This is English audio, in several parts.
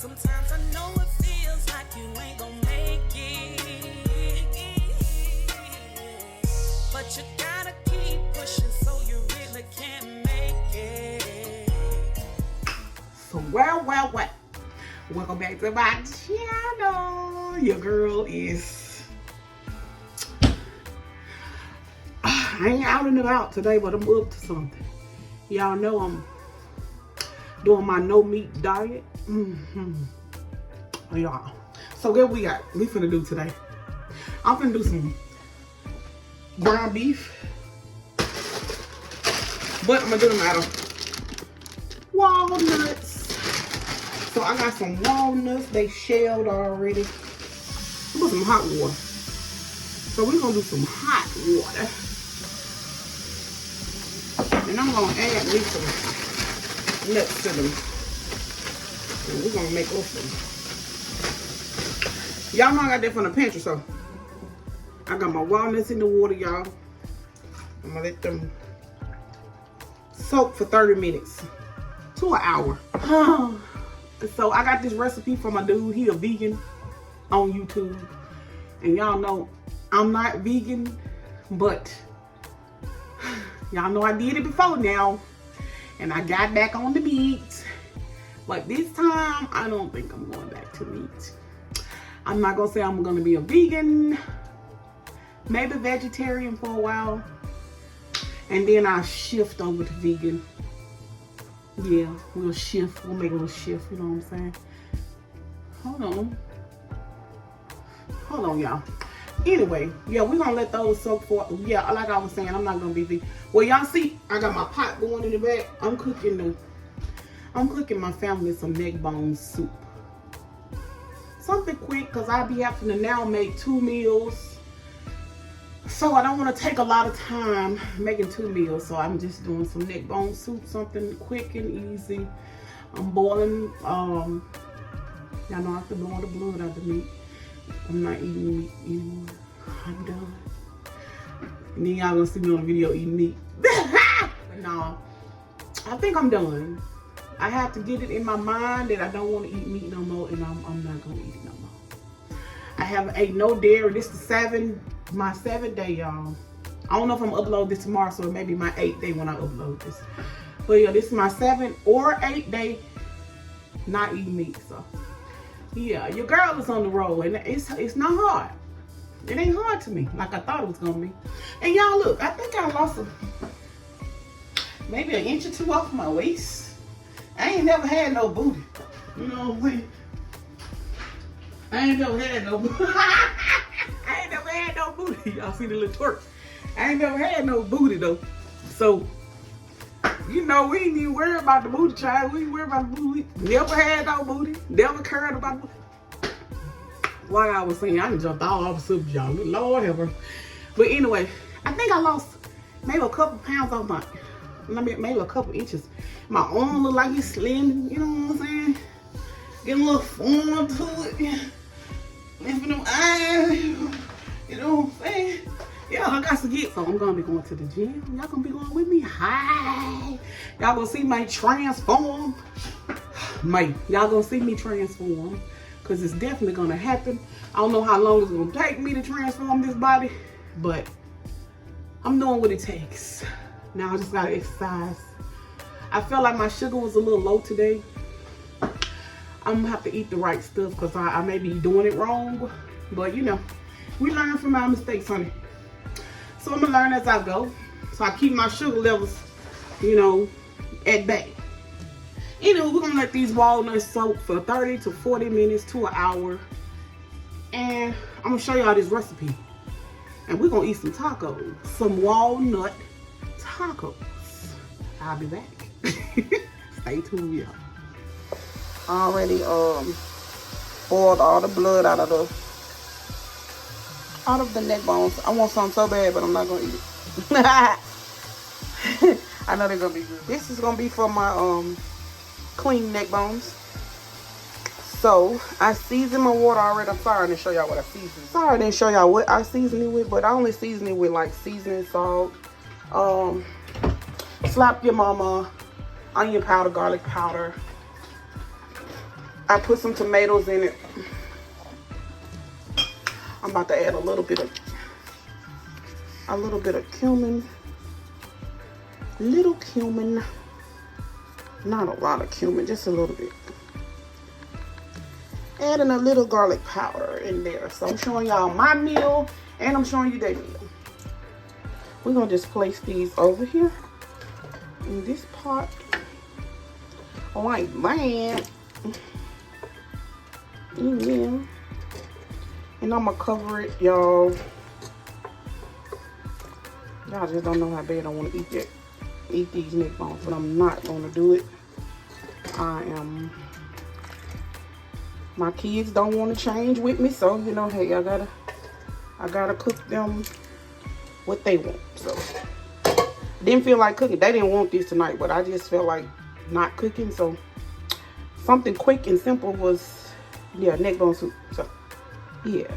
Sometimes I know it feels like you ain't gonna make it, but you gotta keep pushing so you really can make it. So well. Welcome back to my channel. Your girl is... I ain't out and about today, but I'm up to something. Y'all know I'm doing my no meat diet. Y'all. So what we got? We finna do today. I'm finna do some ground beef, but I'm gonna do them out of walnuts. So I got some walnuts. They shelled already. I'm put some hot water. So we're gonna do some hot water, and I'm gonna add me some nuts to them. And we're gonna make us some. Y'all know I got that from the pantry, so I got my walnuts in the water, y'all. I'm gonna let them soak for 30 minutes to an hour. So I got this recipe from a dude. He a vegan on YouTube, and y'all know I'm not vegan, but y'all know I did it before now, and I got back on the meat. But this time, I don't think I'm going back to meat. I'm not gonna say I'm gonna be a vegan, maybe vegetarian for a while, and then I'll shift over to vegan. Yeah, we'll shift. We'll make a little shift, you know what I'm saying? Hold on, y'all. Anyway, yeah, we're gonna let those soak for, yeah, like I was saying, I'm not gonna be vegan. Well, y'all see, I got my pot going in the back. I'm cooking my family some neck bone soup. Something quick, because I be having to now make 2 meals. So I don't want to take a lot of time making 2 meals. So I'm just doing some neck bone soup, something quick and easy. I'm boiling, y'all know I have to blow the blood out of the meat. I'm not eating meat anymore. I'm done. And then y'all gonna see me on the video eating meat. But no, I think I'm done. I have to get it in my mind that I don't want to eat meat no more, and I'm not gonna eat it no more. I haven't ate no dairy. This is my 7th day, y'all. I don't know if I'm gonna upload this tomorrow, so it may be my 8th day when I upload this. But yeah, this is my 7th or 8th day not eating meat. So yeah, your girl is on the road, and it's not hard. It ain't hard to me like I thought it was gonna be. And y'all look, I think I lost maybe an inch or 2 off my waist. I ain't never had no booty. You know what I'm saying? I ain't never had no booty. I ain't never had no booty. Y'all see the little twerk. I ain't never had no booty though. So, you know, we ain't even worried about the booty, child. We ain't worried about the booty. Never had no booty. Never cared about booty. Like I was saying, I done jumped all off the subject, y'all. Lord have mercy. But anyway, I think I lost maybe a couple pounds off maybe a couple inches. My arm look like it's slim, you know what I'm saying? Getting a little form to it. Lifting them eyes, you know what I'm saying? Yeah, I got to get, so I'm gonna be going to the gym. Y'all gonna be going with me? Hi. Y'all gonna see me transform. Y'all gonna see me transform, because it's definitely gonna happen. I don't know how long it's gonna take me to transform this body, but I'm doing what it takes. Now I just gotta exercise. I felt like my sugar was a little low today. I'm gonna have to eat the right stuff, because I may be doing it wrong. But you know, we learn from our mistakes, honey. So I'm gonna learn as I go. So I keep my sugar levels, you know, at bay. Anyway, we're gonna let these walnuts soak for 30 to 40 minutes to an hour. And I'm gonna show y'all this recipe. And we're gonna eat some tacos. Some walnut tacos. I'll be back. Stay tuned, y'all. Already boiled all the blood out of the neck bones. I want some so bad, but I'm not gonna eat it. I know they're gonna be good. This is gonna be for my clean neck bones. So I seasoned my water already. I'm sorry I didn't show y'all what I seasoned. Sorry I didn't show y'all what I seasoned it with, but I only seasoned it with like seasoning salt, slap your mama, onion powder, garlic powder, I put some tomatoes in it. I'm about to add a little bit of cumin. Little cumin. Not a lot of cumin, just a little bit. Adding a little garlic powder in there. So I'm showing y'all my meal and I'm showing you their meal. We're gonna just place these over here in this pot like that. Yeah. And I'm gonna cover it, y'all. Y'all just don't know how bad I want to eat these neck bones, but I'm not gonna do it. My kids don't want to change with me, so you know, hey, I gotta cook them what they want. So didn't feel like cooking. They didn't want this tonight, but I just felt like not cooking. So something quick and simple was, yeah, neck bone soup. So yeah,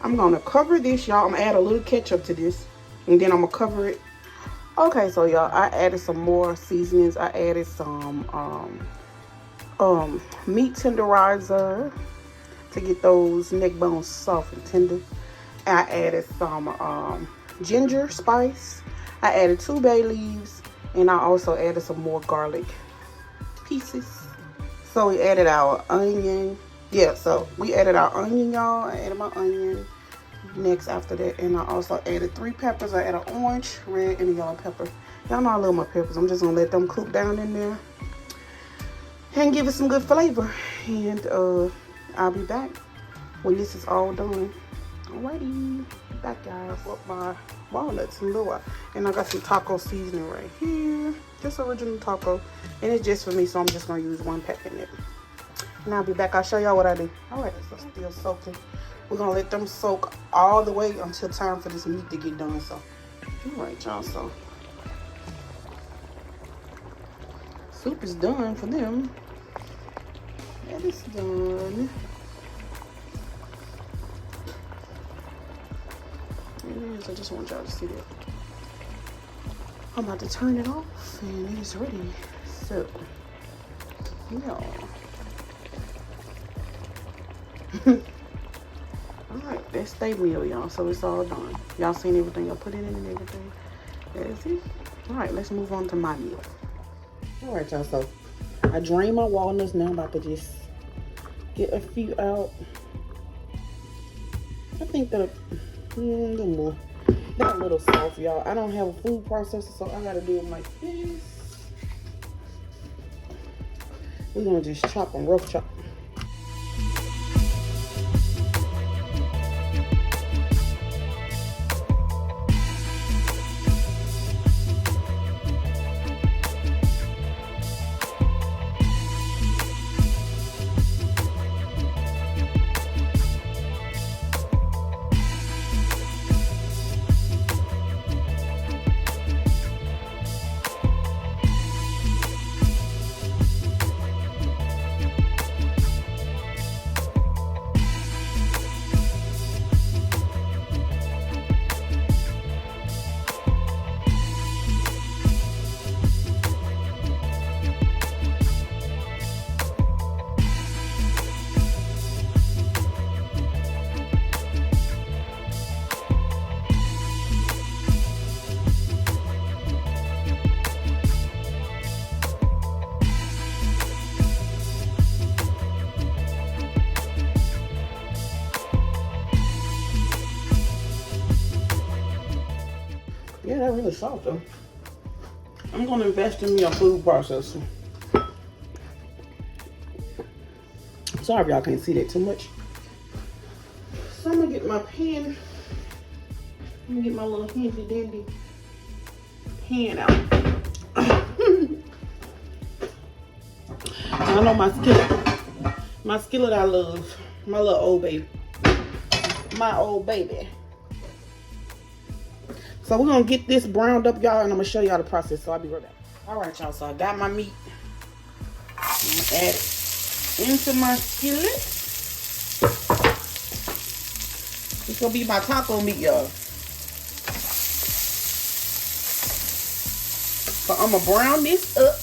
I'm gonna cover this, y'all. I'm gonna add a little ketchup to this, and then I'm gonna cover it. Okay, so y'all, I added some more seasonings. I added some meat tenderizer to get those neck bones soft and tender. I added some ginger spice. I added 2 bay leaves, and I also added some more garlic pieces. So we added our onion. Yeah, so we added our onion, y'all. I added my onion next after that, and I also added 3 peppers. I added orange, red, and a yellow pepper. Y'all know I love my peppers. I'm just gonna let them cook down in there and give it some good flavor. And I'll be back when this is all done. Alrighty, back guys with my walnuts and lure. And I got some taco seasoning right here. Just original taco. And it's just for me, so I'm just gonna use 1 pack in it. And I'll be back. I'll show y'all what I do. Alright, so still soaking. We're gonna let them soak all the way until time for this meat to get done. So alright, y'all, so soup is done for them. That is done. It is. I just want y'all to see that. I'm about to turn it off and it's ready. So, yeah. Alright, that's their meal, y'all. So it's all done. Y'all seen everything I put in it and everything. That's it. Alright, let's move on to my meal. Alright, y'all, so I drained my walnuts. Now I'm about to just get a few out. I think that a little more. Not a little soft, y'all. I don't have a food processor, so I gotta do them like this. We're gonna just chop them, rough chop. Yeah, they're really soft though. I'm gonna invest in me a food processor. Sorry if y'all can't see that too much. So I'm gonna get my pan. I'm gonna get my little handy dandy pan out. I know my skillet I love. My little old baby. My old baby. So we're gonna get this browned up, y'all, and I'm gonna show y'all the process. So I'll be right back. All right, y'all. So I got my meat. I'm gonna add it into my skillet. It's gonna be my taco meat, y'all. So I'm gonna brown this up.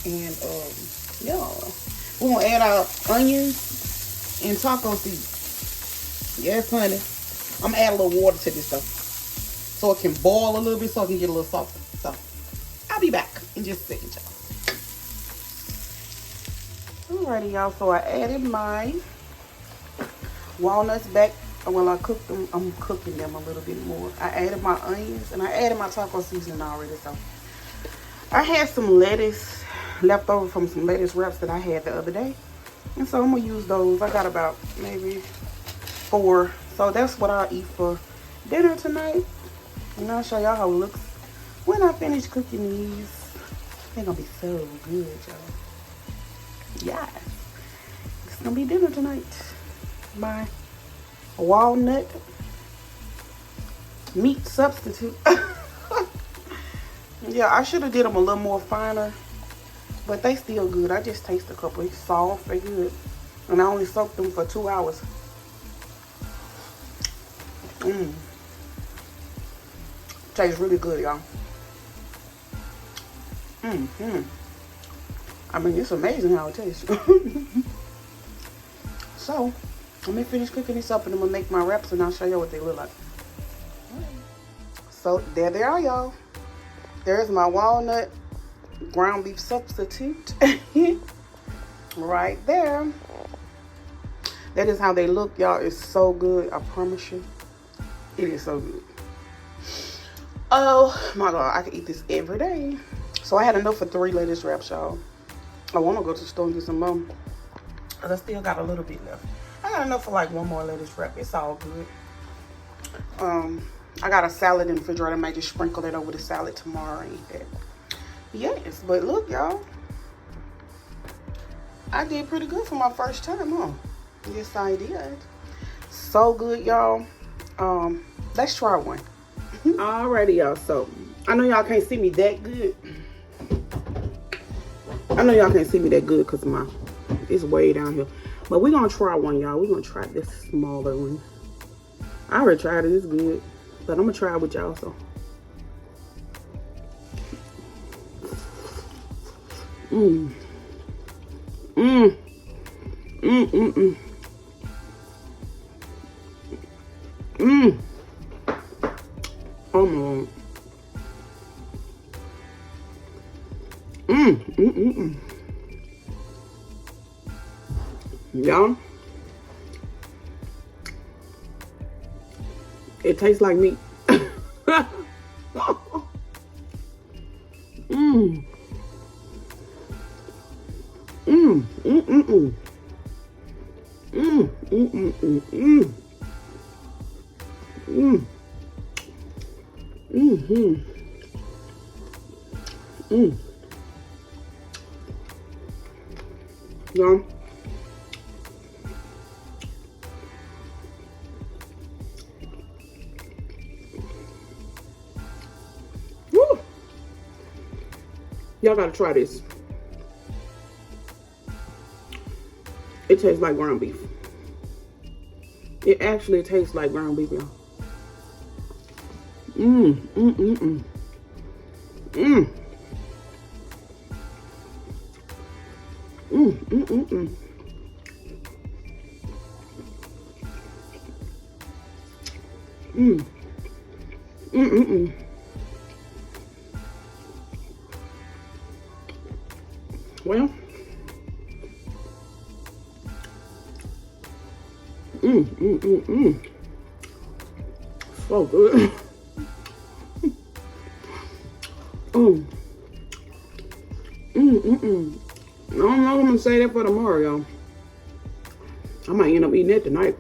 And Yeah. We're gonna add our onions and taco seasoning. Yes, honey. I'm gonna add a little water to this stuff so it can boil a little bit, so it can get a little softer. So I'll be back in just a second, y'all. Alrighty, y'all. So I added my walnuts back. Well, I cooked them. I'm cooking them a little bit more. I added my onions and I added my taco seasoning already. So I had some lettuce left over from some lettuce wraps that I had the other day, and so I'm gonna use those. I got about maybe 4, so that's what I'll eat for dinner tonight, and I'll show y'all how it looks when I finish cooking these. They're gonna be so good, y'all. Yeah, it's gonna be dinner tonight. My walnut meat substitute. Yeah, I should have did them a little more finer, but they still good. I just taste a couple. It's soft, they good. And I only soaked them for 2 hours. Tastes really good, y'all. I mean, it's amazing how it tastes. So, let me finish cooking this up and I'm gonna make my wraps and I'll show you what they look like. So, there they are, y'all. There's my walnut ground beef substitute right there. That is how they look, y'all. It's so good, I promise you. It is so good. Oh my God, I could eat this every day. So I had enough for 3 lettuce wraps, y'all. I want to go to the store and get some more, because I still got a little bit left. I got enough for like 1 more lettuce wrap. It's all good. I got a salad in the refrigerator. I might just sprinkle it over the salad tomorrow and eat that. Yes, but look, y'all. I did pretty good for my first time, huh? Yes, I did. So good, y'all. Let's try one. Alrighty, y'all. So, I know y'all can't see me that good. Because it's way down here. But we're going to try one, y'all. We're going to try this smaller one. I already tried it. It's good. But I'm going to try it with y'all, so. Oh my God. Y'all, it tastes like meat. Y'all, woo, y'all gotta try this. It tastes like ground beef. It actually tastes like ground beef, y'all. Well, so good. I don't know if I'm gonna say that for tomorrow, y'all. I might end up eating that tonight.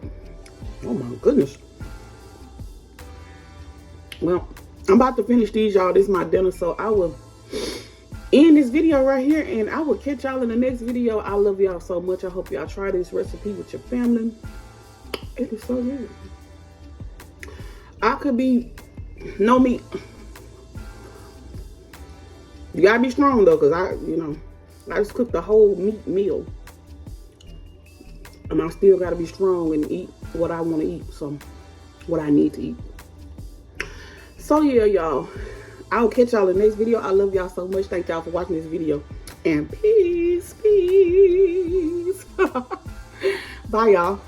Oh my goodness. Well, I'm about to finish these, y'all. This is my dinner, so I will end this video right here, and I will catch y'all in the next video. I love y'all so much. I hope y'all try this recipe with your family. It is so good. I could be no meat. You gotta be strong though, because I just cooked the whole meat meal. And I still gotta be strong and eat what I want to eat. So, what I need to eat. So yeah, y'all. I'll catch y'all in the next video. I love y'all so much. Thank y'all for watching this video. And peace, peace. Bye, y'all.